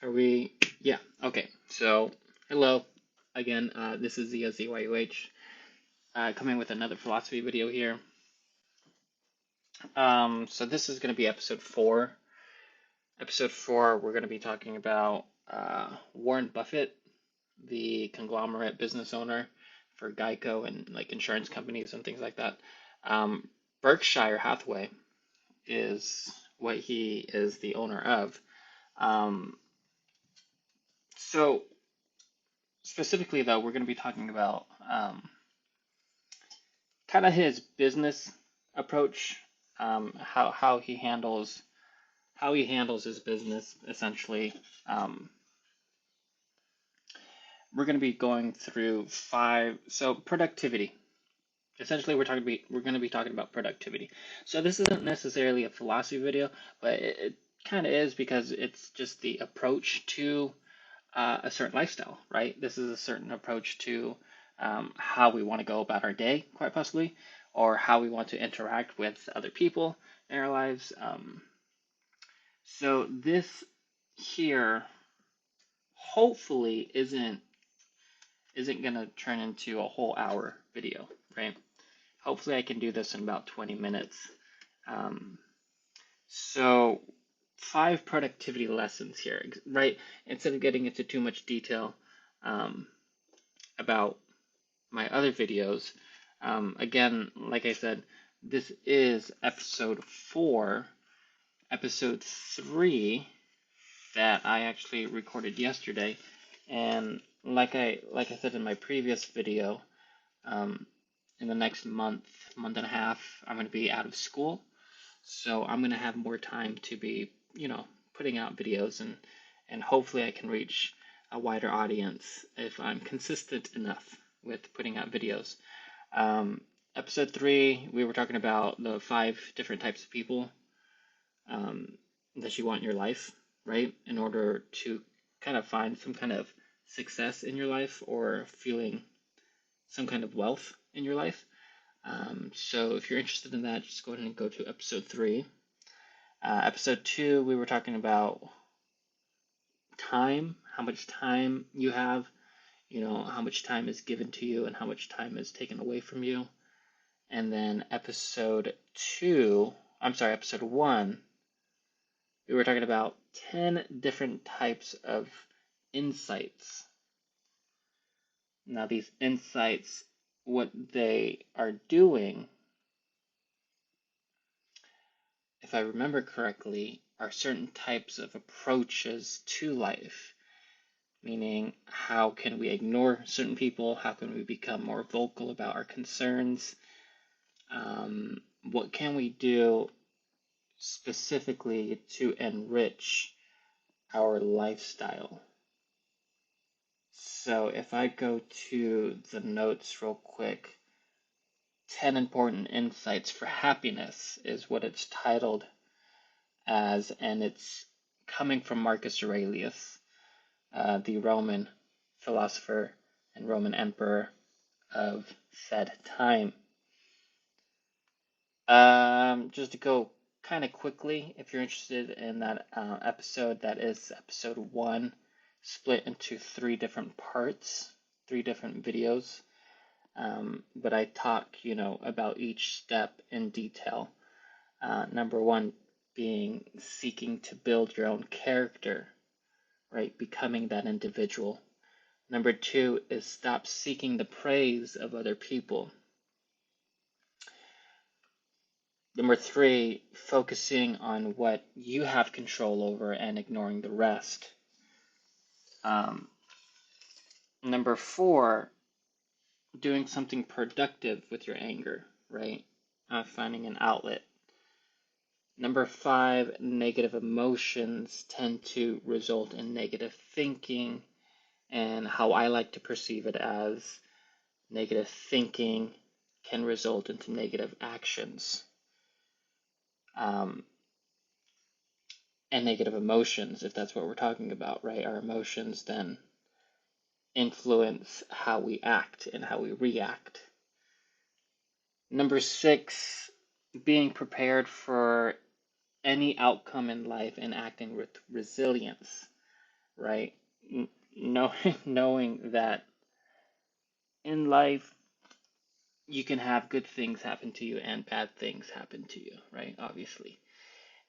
Are we? Yeah. Okay. So, hello again. This is ZYUH coming with another philosophy video here. So this is going to be episode 4. Episode 4, we're going to be talking about Warren Buffett, the conglomerate business owner for Geico and like insurance companies and things like that. Berkshire Hathaway is what he is the owner of. So specifically, though, we're going to be talking about kind of his business approach, how he handles his business. Essentially, we're going to be going through 5. So productivity. Essentially, we're going to be talking about productivity. So this isn't necessarily a philosophy video, but it kind of is because it's just the approach to a certain lifestyle, right? This is a certain approach to how we want to go about our day, quite possibly, or how we want to interact with other people in our lives. So this here hopefully isn't gonna turn into a whole hour video, right? Hopefully I can do this in about 20 minutes. So 5 productivity lessons here, right? Instead of getting into too much detail about my other videos, again, like I said, this is episode 4. Episode 3 that I actually recorded yesterday, and like I said in my previous video, in the next month and a half, I'm going to be out of school, so I'm going to have more time to be, putting out videos, and hopefully I can reach a wider audience if I'm consistent enough with putting out videos. Episode 3, we were talking about the 5 different types of people that you want in your life, right? In order to kind of find some kind of success in your life or feeling some kind of wealth in your life. So if you're interested in that, just go ahead and go to episode 3. Episode 2, we were talking about time, how much time you have, how much time is given to you and how much time is taken away from you. And then episode 1, we were talking about 10 different types of insights. Now, these insights, what they are doing, if I remember correctly, are certain types of approaches to life. Meaning, how can we ignore certain people? How can we become more vocal about our concerns? What can we do specifically to enrich our lifestyle? So if I go to the notes real quick, 10 important insights for happiness is what it's titled as, and it's coming from Marcus Aurelius, the Roman philosopher and Roman emperor of said time. Just to go kind of quickly, if you're interested in that episode, that is episode 1, split into 3 different parts, 3 different videos. But I talk, about each step in detail. Number 1 being seeking to build your own character, right? Becoming that individual. Number 2 is stop seeking the praise of other people. Number 3, focusing on what you have control over and ignoring the rest. Number 4, doing something productive with your anger, right? Finding an outlet. Number 5, negative emotions tend to result in negative thinking, and how I like to perceive it as negative thinking can result into negative actions. And negative emotions, if that's what we're talking about, right? Our emotions then influence how we act and how we react. Number 6, being prepared for any outcome in life and acting with resilience. right? Knowing that in life you can have good things happen to you and bad things happen to you, right? Obviously.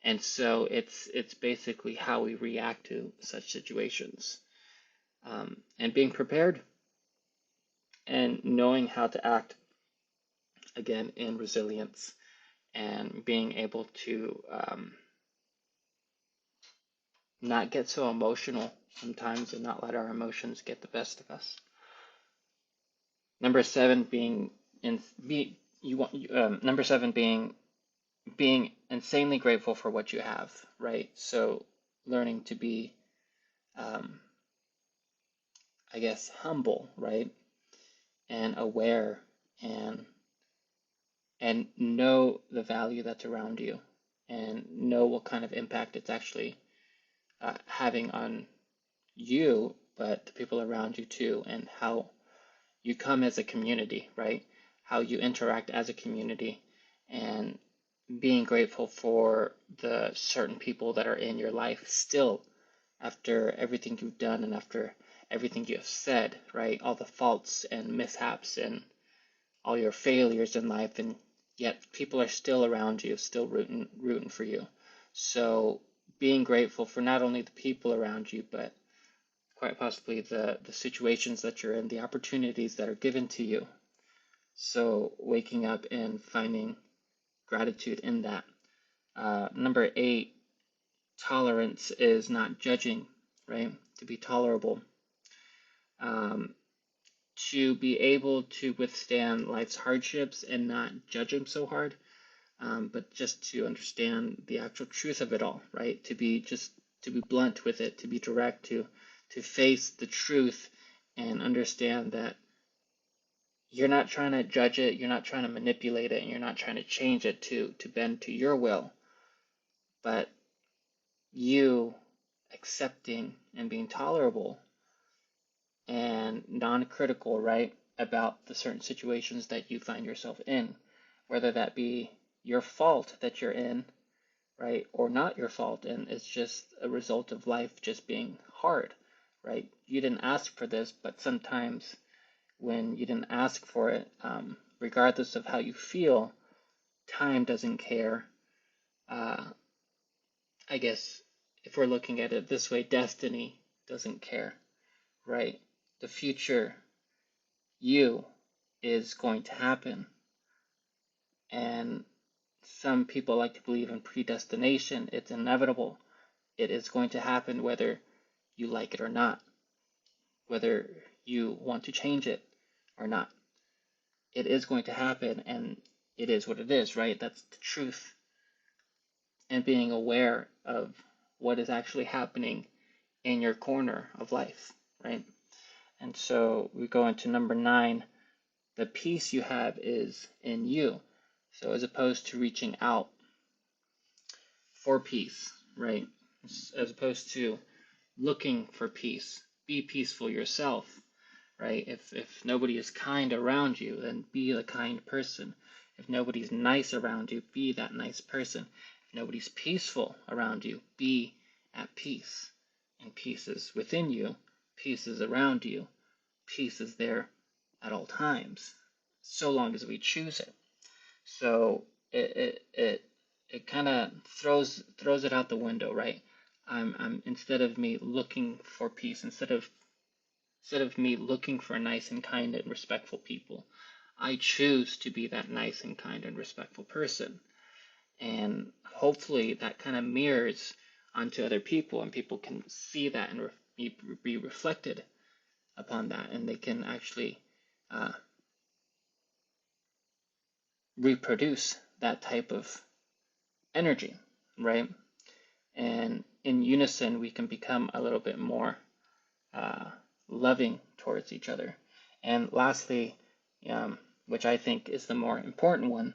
And so it's basically how we react to such situations, and being prepared and knowing how to act again in resilience and being able to not get so emotional sometimes and not let our emotions get the best of us. Number seven being in be you want number seven being insanely grateful for what you have, right? So learning to be, um, I guess, humble, right, and aware, and know the value that's around you, and know what kind of impact it's actually having on you, but the people around you too, and how you come as a community, right? How you interact as a community, and being grateful for the certain people that are in your life still after everything you've done and after everything you have said, right? All the faults and mishaps and all your failures in life, and yet people are still around you, still rooting for you. So being grateful for not only the people around you, but quite possibly the situations that you're in, the opportunities that are given to you. So waking up and finding gratitude in that. Number eight, tolerance is not judging, right? To be tolerable. Um, to be able to withstand life's hardships and not judge them so hard, but just to understand the actual truth of it all, right? To be blunt with it, to be direct, to face the truth and understand that you're not trying to judge it, you're not trying to manipulate it, and you're not trying to change it to bend to your will, but you accepting and being tolerable and non-critical, right, about the certain situations that you find yourself in, whether that be your fault that you're in, right, or not your fault, and it's just a result of life just being hard, right? You didn't ask for this, but sometimes when you didn't ask for it, regardless of how you feel, time doesn't care. I guess if we're looking at it this way, destiny doesn't care, right? The future you is going to happen. And some people like to believe in predestination. It's inevitable. It is going to happen whether you like it or not, whether you want to change it or not. It is going to happen, and it is what it is, right? That's the truth. And being aware of what is actually happening in your corner of life, right? And so we go into number nine. The peace you have is in you. So as opposed to reaching out for peace, right? As opposed to looking for peace, be peaceful yourself, right? If nobody is kind around you, then be the kind person. If nobody's nice around you, be that nice person. If nobody's peaceful around you, be at peace. And peace is within you, peace is around you, peace is there at all times, so long as we choose it. So it kind of throws it out the window, right? I'm instead of me looking for peace, instead of me looking for nice and kind and respectful people, I choose to be that nice and kind and respectful person. And hopefully that kind of mirrors onto other people, and people can see that and be reflected upon that, and they can actually uh, reproduce that type of energy, right? And in unison, we can become a little bit more uh, loving towards each other. And lastly, which I think is the more important one,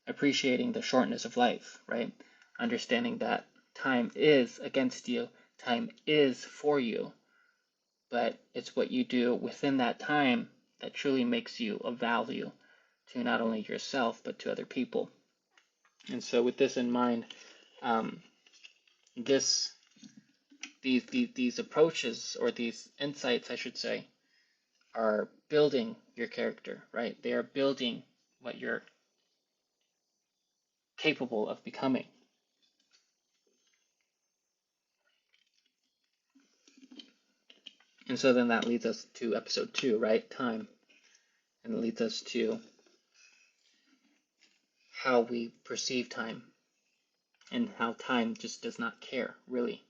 appreciating the shortness of life, right? Understanding that time is against you, time is for you, but it's what you do within that time that truly makes you of value to not only yourself, but to other people. And so with this in mind, this these approaches, or these insights, I should say, are building your character, right? They are building what you're capable of becoming. And so then that leads us to episode 2, right? Time. And it leads us to how we perceive time, and how time just does not care, really.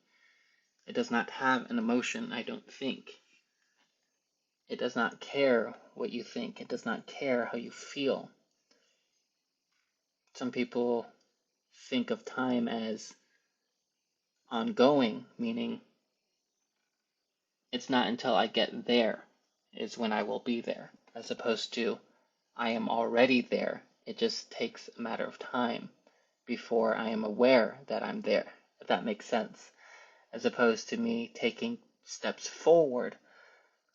It does not have an emotion, I don't think. It does not care what you think. It does not care how you feel. Some people think of time as ongoing, meaning it's not until I get there is when I will be there, as opposed to I am already there. It just takes a matter of time before I am aware that I'm there, if that makes sense. As opposed to me taking steps forward,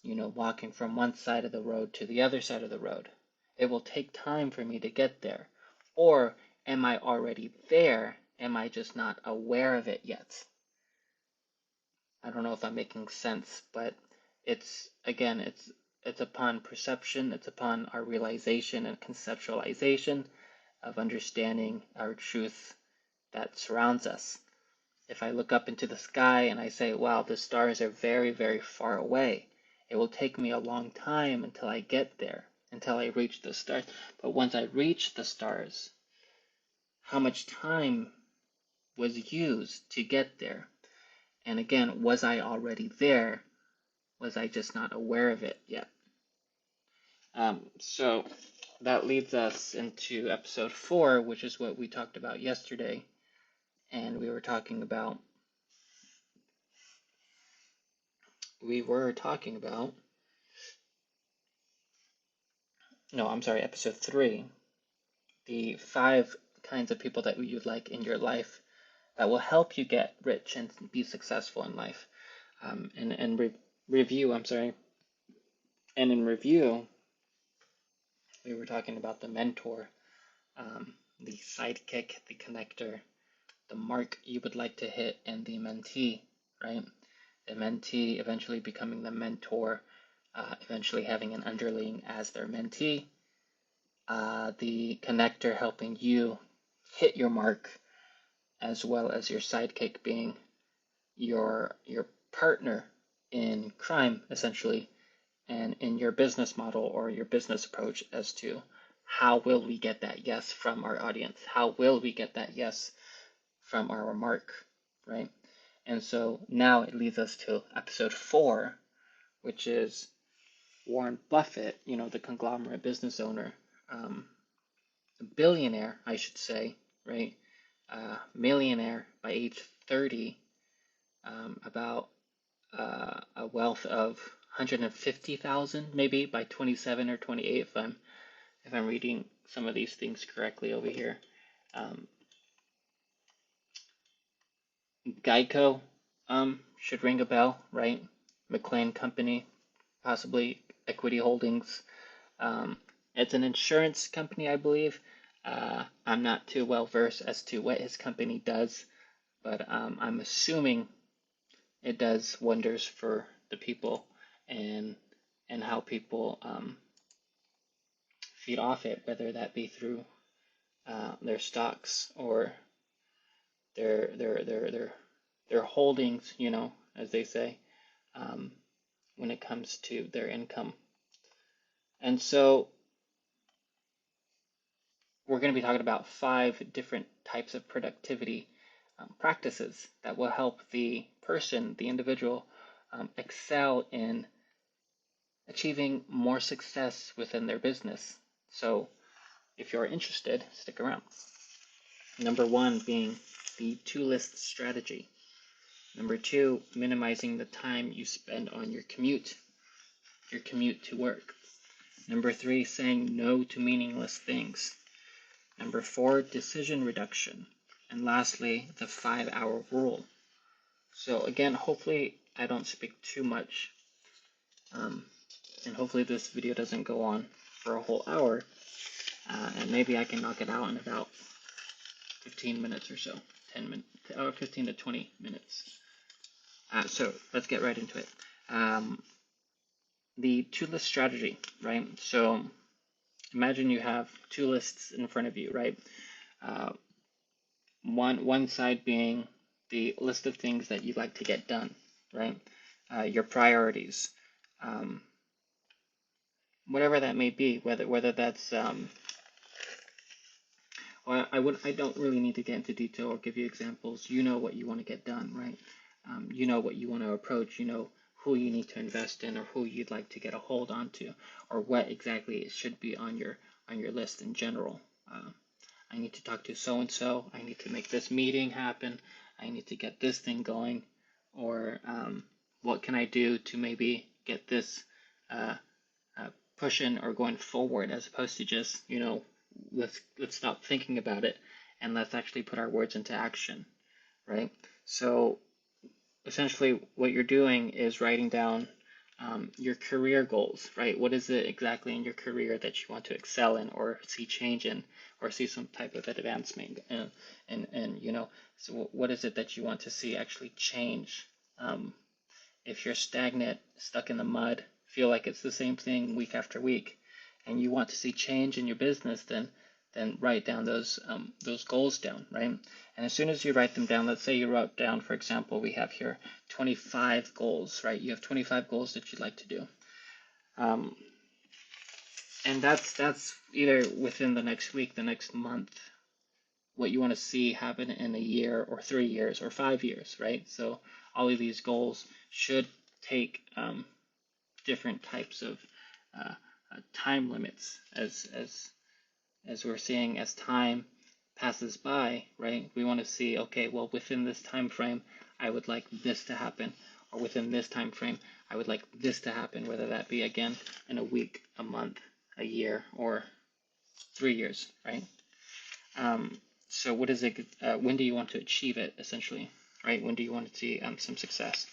walking from one side of the road to the other side of the road. It will take time for me to get there. Or am I already there? Am I just not aware of it yet? I don't know if I'm making sense, but it's upon perception, it's upon our realization and conceptualization of understanding our truth that surrounds us. If I look up into the sky and I say, wow, the stars are very, very far away, it will take me a long time until I get there, until I reach the stars. But once I reach the stars, how much time was used to get there? And again, was I already there? Was I just not aware of it yet? So that leads us into episode 4, which is what we talked about yesterday. And we were talking about episode 3, the 5 kinds of people that you'd like in your life that will help you get rich and be successful in life. And in review, we were talking about the mentor, the sidekick, the connector, the mark you would like to hit, and the mentee, right? The mentee eventually becoming the mentor, eventually having an underling as their mentee, the connector helping you hit your mark, as well as your sidekick being your partner in crime, essentially, and in your business model or your business approach as to how will we get that yes from our audience? How will we get that yes from our mark, right? And so now it leads us to episode 4, which is Warren Buffett, the conglomerate business owner, a billionaire, I should say, right? Millionaire by age 30, about a wealth of 150,000 maybe by 27 or 28, if I'm reading some of these things correctly over here. Geico should ring a bell, right? McLean Company, possibly Equity Holdings. It's an insurance company, I believe. I'm not too well versed as to what his company does, but I'm assuming it does wonders for the people and how people feed off it, whether that be through their stocks or their holdings, as they say, when it comes to their income. And so we're going to be talking about 5 different types of productivity practices that will help the person, the individual, excel in achieving more success within their business. So if you're interested, stick around. Number 1 being the 2-list strategy. Number 2, minimizing the time you spend on your commute to work. Number 3, saying no to meaningless things. Number 4, decision reduction. And lastly, the 5-hour rule. So again, hopefully I don't speak too much. And hopefully this video doesn't go on for a whole hour. And maybe I can knock it out in about 15 minutes or so. 15 to 20 minutes. So let's get right into it. The two-list strategy, right? So imagine you have two lists in front of you, right? Uh, one side being the list of things that you'd like to get done, right? Your priorities, um, whatever that may be, whether that's well, I don't really need to get into detail or give you examples. You know what you want to get done, right? You know what you want to approach. You know who you need to invest in, or who you'd like to get a hold onto, or what exactly it should be on your list in general. I need to talk to so and so. I need to make this meeting happen. I need to get this thing going, or what can I do to maybe get this uh, pushing or going forward, as opposed to just let's stop thinking about it and let's actually put our words into action, right? So essentially, what you're doing is writing down your career goals, right? What is it exactly in your career that you want to excel in, or see change in, or see some type of advancement, and so what is it that you want to see actually change? If you're stagnant, stuck in the mud, feel like it's the same thing week after week, and you want to see change in your business, then write down those goals down, right? And as soon as you write them down, let's say you wrote down, for example, we have here 25 goals, right? You have 25 goals that you'd like to do, and that's either within the next week, the next month, what you want to see happen in a year or 3 years or 5 years, right? So all of these goals should take different types of uh, time limits as we're seeing as time passes by, right? We want to see, okay, well, within this time frame, I would like this to happen, or within this time frame, I would like this to happen, whether that be again in a week, a month, a year, or 3 years, right? So what is it? When do you want to achieve it, essentially, right? When do you want to see some success?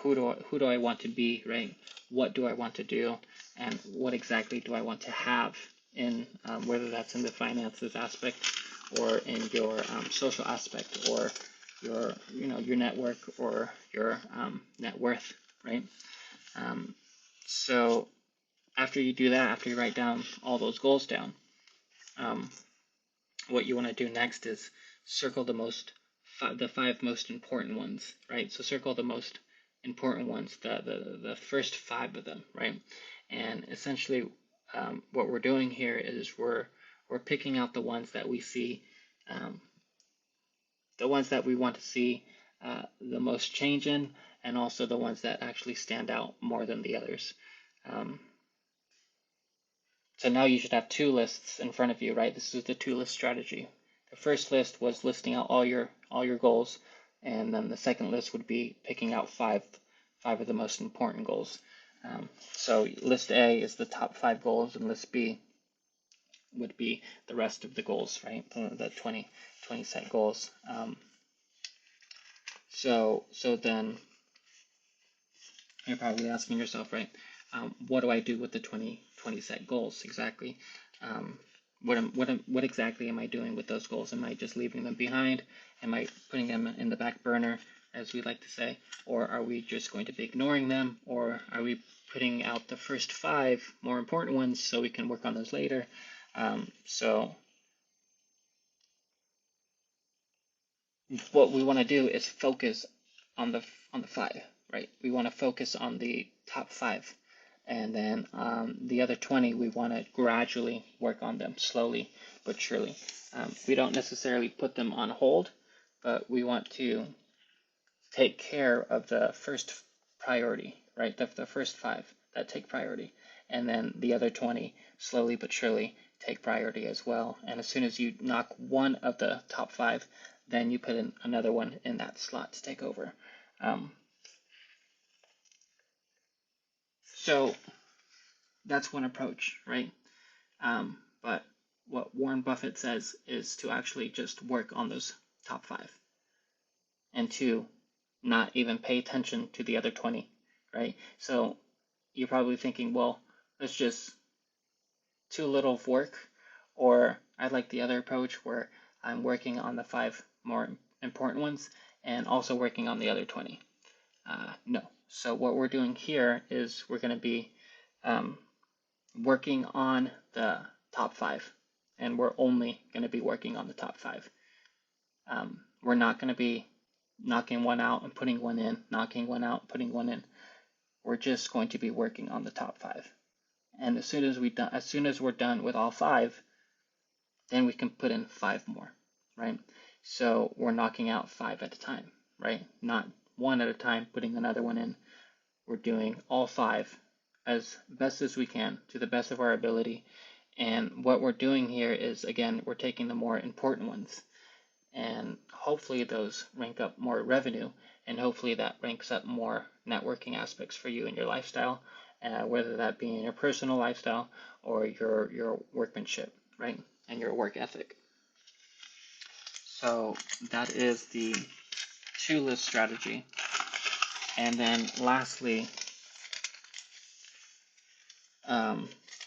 Who do I want to be, right? What do I want to do, and what exactly do I want to have in whether that's in the finances aspect, or in your social aspect, or your network, or your net worth, right? So after you do that, after you write down all those goals down, um, what you want to do next is circle the five most important ones, right? So circle the most important ones, the first five of them, right? And essentially, what we're doing here is we're picking out the ones that we see, the ones that we want to see the most change in, and also the ones that actually stand out more than the others. Um, So now you should have two lists in front of you, right? This is the two-list strategy. The first list was listing out all your goals, and then the second list would be picking out five of the most important goals. So list A is the top 5 goals, and list B would be the rest of the goals, right? The 20 set goals. So then you're probably asking yourself, right? What do I do with the 20 set goals exactly? What exactly am I doing with those goals? Am I just leaving them behind? Am I putting them in the back burner, as we like to say? Or are we just going to be ignoring them? Or are we putting out the first 5 more important ones so we can work on those later? So what we want to do is focus on the 5, right? We want to focus on the top 5, and then the other 20 we want to gradually work on them slowly but surely. We don't necessarily put them on hold, but we want to take care of the first priority, right? The first 5 that take priority, and then the other 20 slowly but surely take priority as well. And as soon as you knock one of the top 5, then you put in another one in that slot to take over. So that's one approach, right? But what Warren Buffett says is to actually just work on those top 5, and to not even pay attention to the other 20, right? So you're probably thinking, well, that's just too little of work, or I like the other approach where I'm working on the 5 more important ones and also working on the other 20. No. So what we're doing here is we're going to be um, working on the top 5, and we're only going to be working on the top 5. We're not going to be knocking one out and putting one in, knocking one out, putting one in. We're just going to be working on the top 5. And as soon as we're done with all 5, then we can put in 5 more, right? So we're knocking out 5 at a time, right? Not one at a time, putting another one in. We're doing all 5 as best as we can to the best of our ability. And what we're doing here is, again, we're taking the more important ones, and hopefully those rank up more revenue, and hopefully that ranks up more networking aspects for you in your lifestyle, whether that be in your personal lifestyle or your workmanship, right, and your work ethic. So that is the to-list strategy. And then lastly,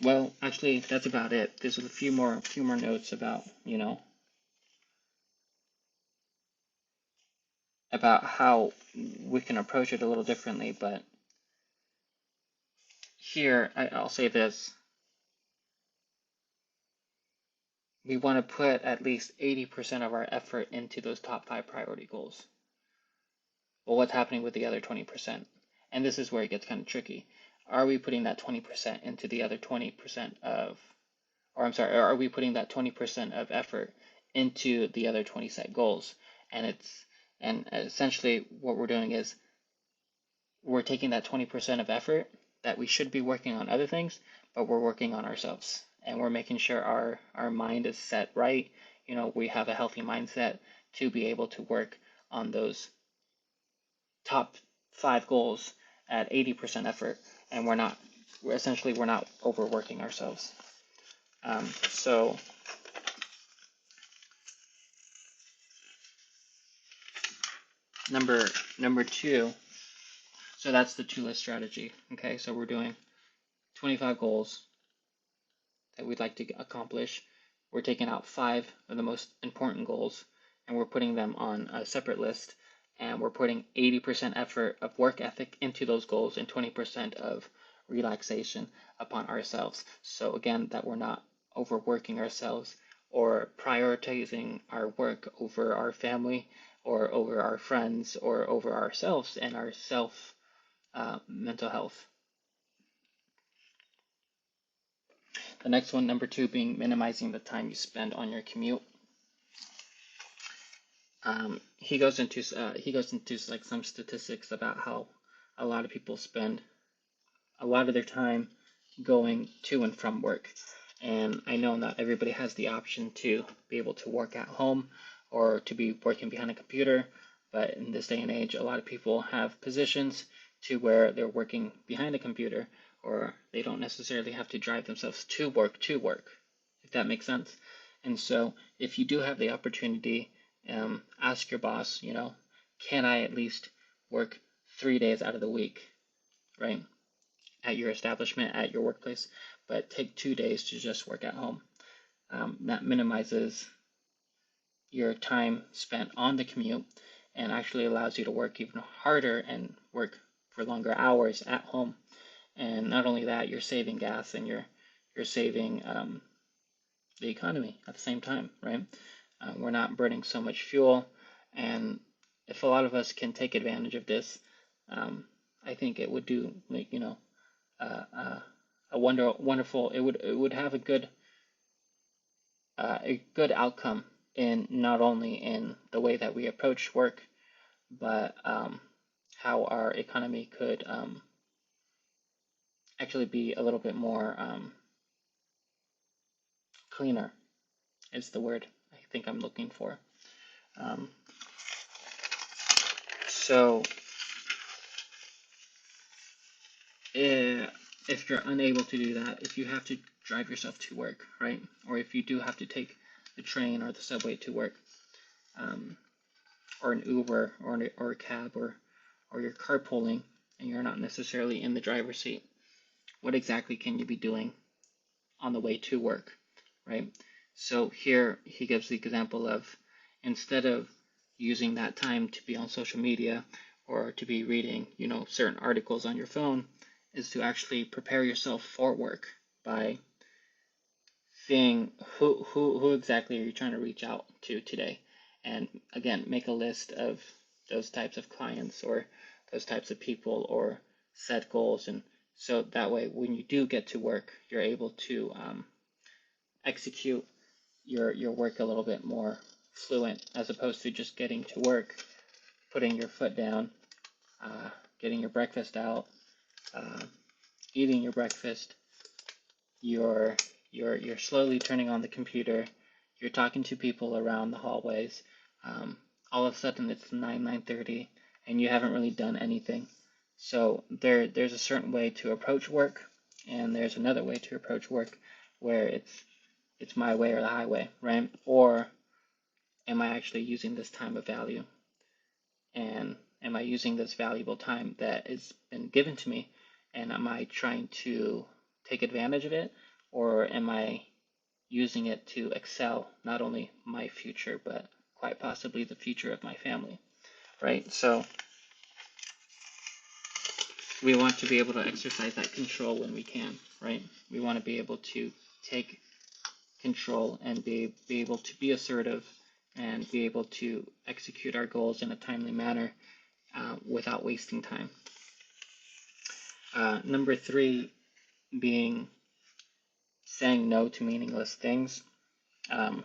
well, actually, that's about it. There's a few more notes about, about how we can approach it a little differently. But here, I'll say this. We want to put at least 80% of our effort into those top 5 priority goals. Well, what's happening with the other 20%? And this is where it gets kind of tricky. Are we putting that 20% into the other 20% of, or I'm sorry, are we putting that 20% of effort into the other 20 set goals? And essentially what we're doing is we're taking that 20% of effort that we should be working on other things, but we're working on ourselves, and we're making sure our mind is set right. We have a healthy mindset to be able to work on those top 5 goals at 80% effort, and we're not overworking ourselves. So number 2, so that's the to-list strategy. Okay, so we're doing 25 goals that we'd like to accomplish. We're taking out 5 of the most important goals, and we're putting them on a separate list, and we're putting 80% effort of work ethic into those goals and 20% of relaxation upon ourselves. So again, that we're not overworking ourselves or prioritizing our work over our family or over our friends or over ourselves and our mental health. The next one, number 2, being minimizing the time you spend on your commute. He goes into like some statistics about how a lot of people spend a lot of their time going to and from work. And I know not everybody has the option to be able to work at home or to be working behind a computer, but in this day and age, a lot of people have positions to where they're working behind a computer, or they don't necessarily have to drive themselves to work, if that makes sense. And so if you do have the opportunity, ask your boss, can I at least work 3 days out of the week, right, at your establishment, at your workplace, but take 2 days to just work at home. That minimizes your time spent on the commute and actually allows you to work even harder and work for longer hours at home. And not only that, you're saving gas and you're saving the economy at the same time, right? We're not burning so much fuel, and if a lot of us can take advantage of this, I think it would do, a wonderful. It would have a good outcome in not only in the way that we approach work, but how our economy could actually be a little bit more cleaner is the word I think I'm looking for. So if you're unable to do that, if you have to drive yourself to work, right, or if you do have to take the train or the subway to work, or an Uber or a cab, or you're carpooling and you're not necessarily in the driver's seat, what exactly can you be doing on the way to work, right? So here he gives the example of, instead of using that time to be on social media or to be reading, certain articles on your phone, is to actually prepare yourself for work by seeing who exactly are you trying to reach out to today. And again, make a list of those types of clients or those types of people, or set goals. And so that way, when you do get to work, you're able to execute your work a little bit more fluent, as opposed to just getting to work, putting your foot down, getting your breakfast out, uh, eating your breakfast, you're you're slowly turning on the computer, you're talking to people around the hallways. All of a sudden it's 9:30, and you haven't really done anything. So there's a certain way to approach work, and there's another way to approach work where it's my way or the highway, right? Or am I actually using this time of value? And am I using this valuable time that has been given to me? And am I trying to take advantage of it? Or am I using it to excel not only my future, but quite possibly the future of my family, right? So we want to be able to exercise that control when we can, right? We want to be able to take control and be able to be assertive and be able to execute our goals in a timely manner without wasting time. Number 3 being saying no to meaningless things. A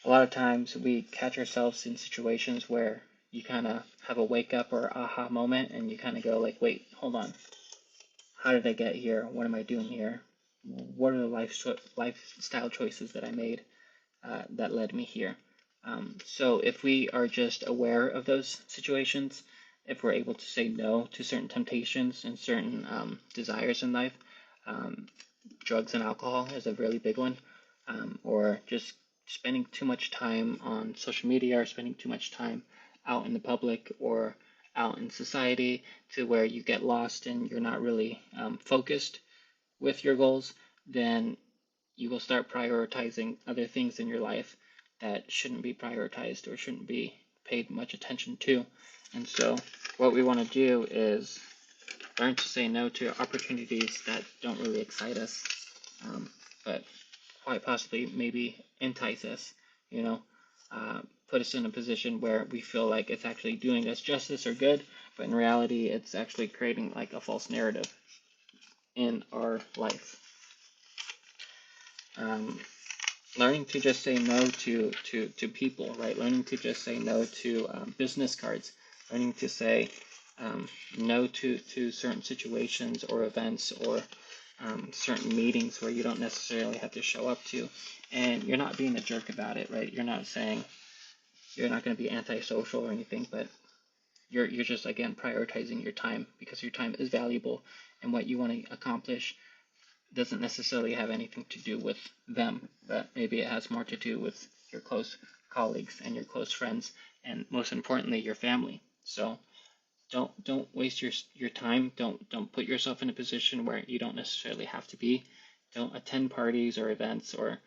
lot of times we catch ourselves in situations where you kind of have a wake up or aha moment, and you kind of go like, wait, hold on. How did I get here? What am I doing here? What are the lifestyle choices that I made that led me here? So if we are just aware of those situations, if we're able to say no to certain temptations and certain desires in life, drugs and alcohol is a really big one, or just spending too much time on social media, or spending too much time out in the public or out in society, to where you get lost and you're not really focused with your goals, then you will start prioritizing other things in your life that shouldn't be prioritized or shouldn't be paid much attention to. And so what we want to do is learn to say no to opportunities that don't really excite us, but quite possibly maybe entice us, put us in a position where we feel like it's actually doing us justice or good, but in reality, it's actually creating like a false narrative in our life. Learning to just say no to people, right? Learning to just say no to business cards. Learning to say no to certain situations or events, or certain meetings where you don't necessarily have to show up to. And you're not being a jerk about it, right? You're not saying, you're not going to be antisocial or anything, but you're just, again, prioritizing your time, because your time is valuable, and what you want to accomplish doesn't necessarily have anything to do with them, but maybe it has more to do with your close colleagues and your close friends, and most importantly, your family. So don't waste your time. Don't put yourself in a position where you don't necessarily have to be. Don't attend parties or events, or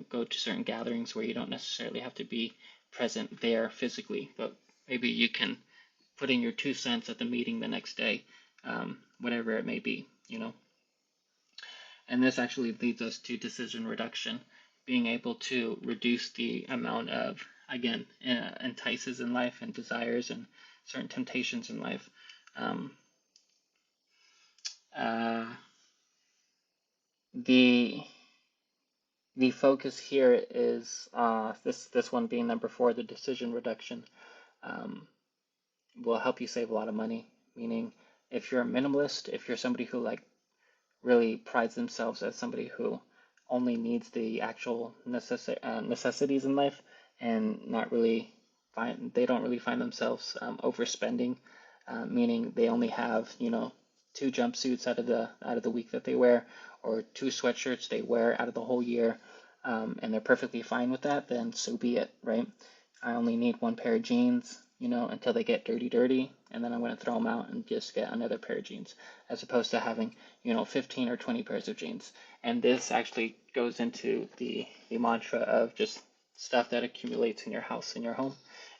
go to certain gatherings where you don't necessarily have to be present there physically, but maybe you can put in your 2 cents at the meeting the next day, whatever it may be, And this actually leads us to decision reduction, being able to reduce the amount of, again, entices in life and desires and certain temptations in life. The focus here is this one being number 4, the decision reduction, will help you save a lot of money. Meaning, if you're a minimalist, if you're somebody who really prides themselves as somebody who only needs the actual necessities in life, and they don't really find themselves overspending, meaning they only have 2 jumpsuits out of the week that they wear, or 2 sweatshirts they wear out of the whole year, and they're perfectly fine with that, then so be it, right? I only need 1 pair of jeans, until they get dirty, and then I'm going to throw them out and just get another pair of jeans, as opposed to having, 15 or 20 pairs of jeans. And this actually goes into the mantra of just stuff that accumulates in your house, in your home.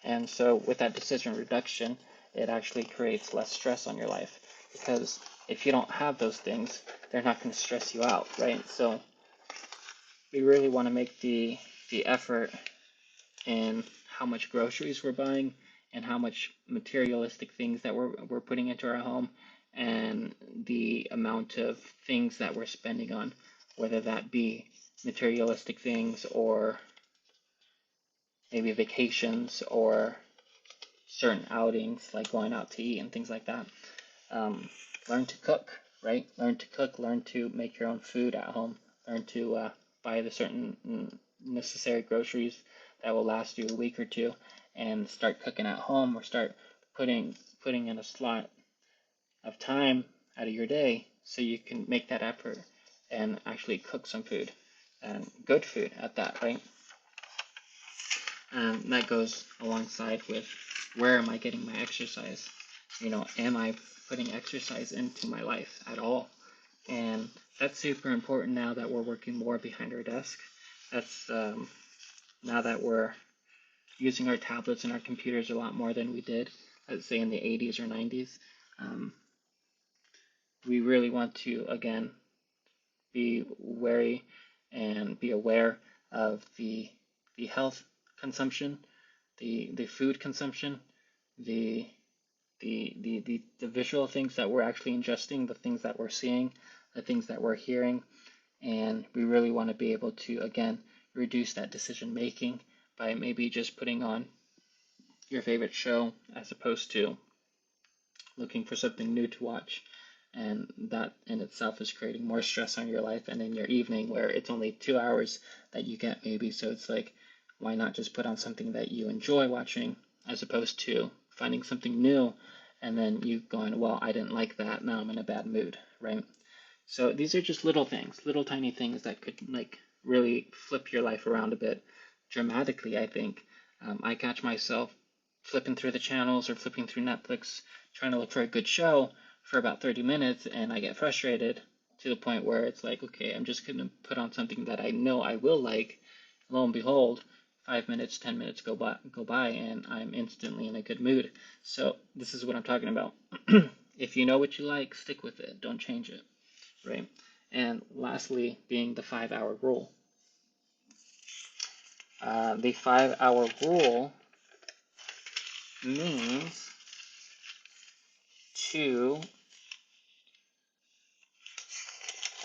And so with that decision reduction, it actually creates less stress on your life, because if you don't have those things, they're not going to stress you out, right? So we really want to make the effort in how much groceries we're buying and how much materialistic things that we're putting into our home, and the amount of things that we're spending on, whether that be materialistic things or maybe vacations or certain outings like going out to eat and things like that. Learn to cook, right? Learn to cook, learn to make your own food at home, learn to buy the certain necessary groceries that will last you a week or two, and start cooking at home, or start putting in a slot of time out of your day so you can make that effort and actually cook some food, and good food at that, right? And that goes alongside with, where am I getting my exercise? Am I putting exercise into my life at all? And that's super important now that we're working more behind our desk. That's now that we're using our tablets and our computers a lot more than we did, let's say in the 80s or 90s. We really want to, again, be wary and be aware of the health consumption, the food consumption, the visual things that we're actually ingesting, the things that we're seeing, the things that we're hearing. And we really want to be able to, again, reduce that decision making by maybe just putting on your favorite show as opposed to looking for something new to watch. And that in itself is creating more stress on your life and in your evening, where it's only 2 hours that you get maybe. So it's like, why not just put on something that you enjoy watching, as opposed to finding something new and then you going, well, I didn't like that, now I'm in a bad mood, right? So these are just little things, little tiny things that could really flip your life around a bit dramatically, I think. I catch myself flipping through the channels or flipping through Netflix, trying to look for a good show for about 30 minutes, and I get frustrated to the point where it's like, okay, I'm just going to put on something that I know I will like. Lo and behold, 5 minutes, 10 minutes go by, and I'm instantly in a good mood. So this is what I'm talking about. If you know what you like, stick with it. Don't change it, right? And lastly, being the 5-hour rule. The 5-hour rule means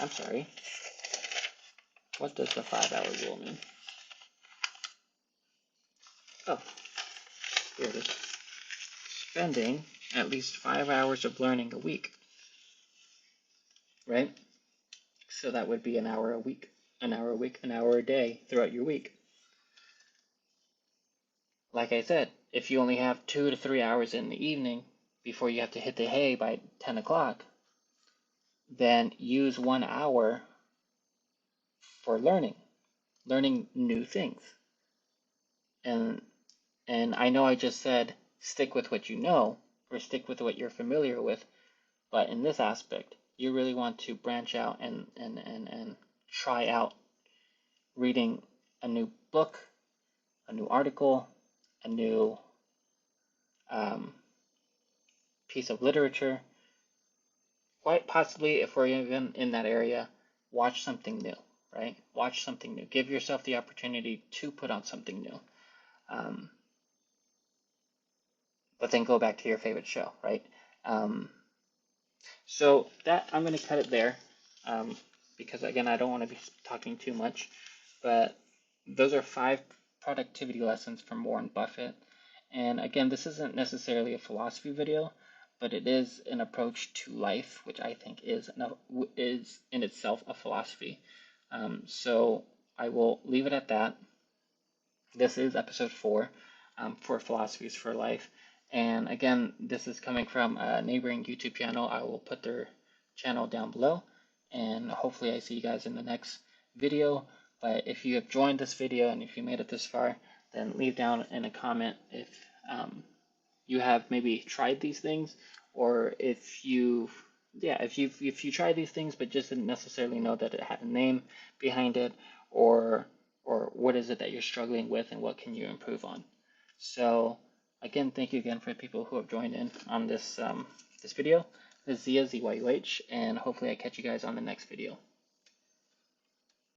I'm sorry, what does the 5-hour rule mean? Oh, here it is. Spending at least 5 hours of learning a week, right? So that would be an hour a week, an hour a day throughout your week. Like I said, if you only have 2 to 3 hours in the evening before you have to hit the hay by 10 o'clock, then use 1 hour for learning new things. And I know I just said stick with what you know, or stick with what you're familiar with, but in this aspect, you really want to branch out and try out reading a new book, a new article, a new piece of literature. Quite possibly, if we're even in that area, watch something new, right? Watch something new. Give yourself the opportunity to put on something new. But then go back to your favorite show, right? So that, I'm going to cut it there, because again, I don't want to be talking too much. But those are 5 productivity lessons from Warren Buffett. And again, this isn't necessarily a philosophy video, but it is an approach to life, which I think is in itself a philosophy. So I will leave it at that. This is episode 4 for Philosophies for Life. And again, this is coming from a neighboring YouTube channel. I will put their channel down below. And hopefully I see you guys in the next video. But if you have joined this video and if you made it this far, then leave down in a comment if you have maybe tried these things, or if you tried these things but just didn't necessarily know that it had a name behind it, or what is it that you're struggling with and what can you improve on. So Again, thank you again for the people who have joined in on this this video. This is Zia, ZYUH, and hopefully I catch you guys on the next video.